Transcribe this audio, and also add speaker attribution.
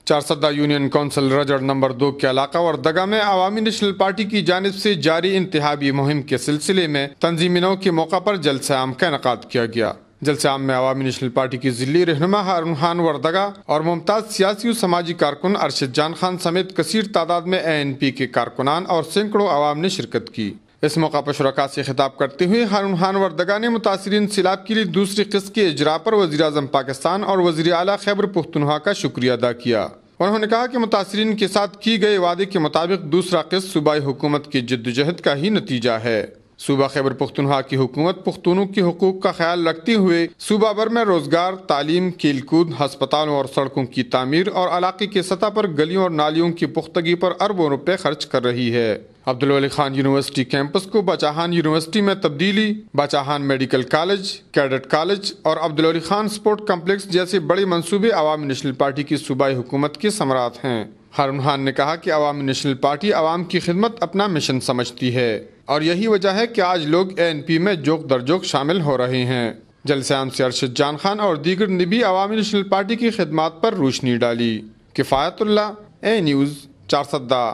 Speaker 1: Charsadda union council رجڑ number 2 کے علاقہ وردگا میں عوامی نیشنل پارٹی کی جانب سے جاری انتخابی مہم کے سلسلے میں تنظیمی نو کے موقع پر جلسہ عام کا انعقاد کیا گیا۔ جلسہ عام میں عوامی نیشنل پارٹی کی ضلعی رہنما ہارون خان وردگا اور ممتاز سیاسی و سماجی کارکن ارشد جان خان سمیت کثیر تعداد میں ANP کے کارکنان اور سینکڑوں عوام نے شرکت کی۔ اس موقع پر شرکاء سے خطاب کرتے ہوئے ہارون خان وردگا نے متاثرین سیلاب کے لیے دوسری قسط کے اجراء پر وزیر اعظم پاکستان اور وزیر اعلیٰ خیبر پختونخوا کا شکریہ ادا کیا۔ انہوں نے کہا کہ متاثرین کے ساتھ کی گئے وعدے کے مطابق دوسرا قسط صوبائی حکومت کی جدوجہد کا ہی نتیجہ ہے۔ صوبہ خیبر پختونخوا کی حکومت پختونوں کے حقوق کا خیال رکھتے ہوئے صوبہ بھر میں روزگار، تعلیم، کھیل کود، ہسپتالوں اور سڑکوں کی تعمیر اور علاقے کی سطح پر گلیوں اور نالیوں کی پختگی پر اربوں روپے خرچ کر رہی ہے۔ عبدالولی خان یونیورسٹی کیمپس کو باچاہان یونیورسٹی میں تبدیلی، باچاہان میڈیکل کالج، کیڈٹ کالج اور عبدالولی خان سپورٹ کمپلیکس جیسے بڑے منصوبے عوامی نیشنل پارٹی کی صوبائی حکومت کے ثمرات ہیں۔ ہارون خان نے کہا کہ عوامی نیشنل پارٹی عوام کی خدمت اپنا مشن سمجھتی ہے اور یہی وجہ ہے کہ آج لوگ ANP میں جوک در جوک شامل ہو رہے ہیں۔ جلسہ عام سے ارشد جان خان اور دیگر نے بھی عوامی نیشنل پارٹی کی خدمات پر روشنی ڈالی۔ کفایت اللہ، اے نیوز، چارسدہ۔